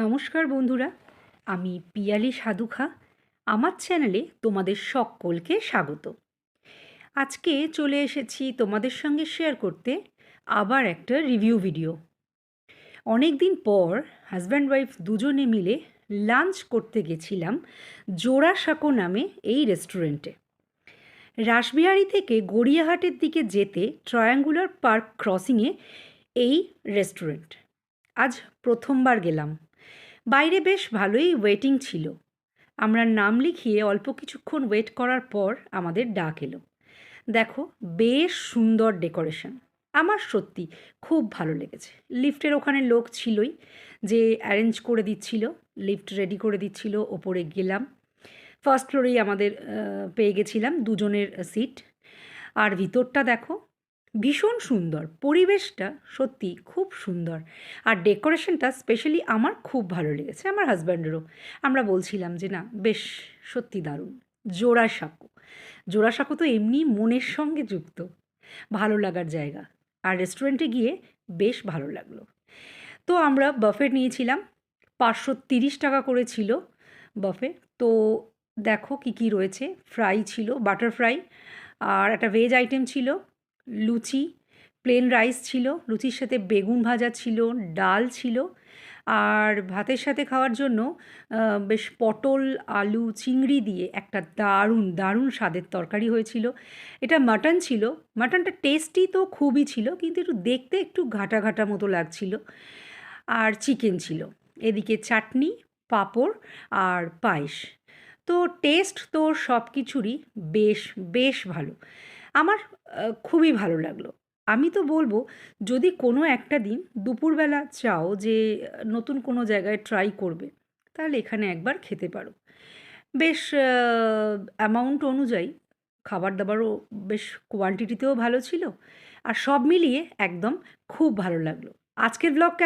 নমস্কার বন্ধুরা, আমি পিয়ালি সাধুখা। আমার চ্যানেলে তোমাদের সকলকে স্বাগত। আজকে চলে এসেছি তোমাদের সঙ্গে শেয়ার করতে আবার একটা রিভিউ ভিডিও। অনেক দিন পর হাজব্যান্ড ওয়াইফ দুজনে মিলে লাঞ্চ করতে গেছিলাম জোড়াসাঁকো নামে এই রেস্টুরেন্টে। রাসবিহারী থেকে গড়িয়াহাটের দিকে যেতে ট্রায়াঙ্গুলার পার্ক ক্রসিংয়ে এই রেস্টুরেন্ট। আজ প্রথমবার গেলাম। বাইরে বেশ ভালোই ওয়েটিং ছিল। আমরা নাম লিখিয়ে অল্প কিছুক্ষণ ওয়েট করার পর আমাদের ডাক এলো। দেখো, বেশ সুন্দর ডেকোরেশন। আমার সত্যি খুব ভালো লেগেছে। লিফটের ওখানে লোক ছিলই, যে অ্যারেঞ্জ করে দিচ্ছিল, লিফট রেডি করে দিচ্ছিল। ওপরে গেলাম, ফার্স্ট ফ্লোরেই আমাদের পেয়ে গেছিলাম দুজনের সিট। আর ভিতরটা দেখো, ভীষণ সুন্দর। পরিবেশটা সত্যি খুব সুন্দর। আর ডেকোরেশনটা স্পেশালি আমার খুব ভালো লেগেছে, আমার হাজব্যান্ডেরও। আমরা বলছিলাম যে না, বেশ সত্যি দারুণ। জোড়াসাঁকো, জোড়াসাঁকো তো এমনি মনের সঙ্গে যুক্ত, ভালো লাগার জায়গা। আর রেস্টুরেন্টে গিয়ে বেশ ভালো লাগলো। তো আমরা বাফে নিয়েছিলাম, 530 টাকা করে ছিল বাফে। তো দেখো কী কী রয়েছে। ফ্রাই ছিল, বাটার ফ্রাই, আর একটা ভেজ আইটেম ছিল, লুচি, প্লেন রাইস ছিল, লুচির সাথে বেগুন ভাজা ছিল, ডাল ছিল, আর ভাতের সাথে খাওয়ার জন্য বেশ পটল, আলু, চিংড়ি দিয়ে একটা দারুণ দারুণ স্বাদের তরকারি হয়েছিল। এটা মাটন ছিল। মাটনটা টেস্টি তো খুবই ছিল, কিন্তু একটু দেখতে একটু ঘাটা ঘাটা মতো লাগছিল। আর চিকেন ছিল, এদিকে চাটনি, পাঁপড় আর পায়েস। তো টেস্ট তো সব কিছুরই বেশ বেশ ভালো। আমার খুবই ভালো লাগলো। আমি তো বলবো, যদি কোনো একটা দিন দুপুরবেলা চাও যে নতুন কোনো জায়গায় ট্রাই করবে, তাহলে এখানে একবার খেতে পারো। বেশ অ্যামাউন্ট অনুযায়ী খাবার দাবারও বেশ কোয়ান্টিটিতেও ভালো ছিল। আর সব মিলিয়ে একদম খুব ভালো লাগলো। আজকের ব্লগ কেমন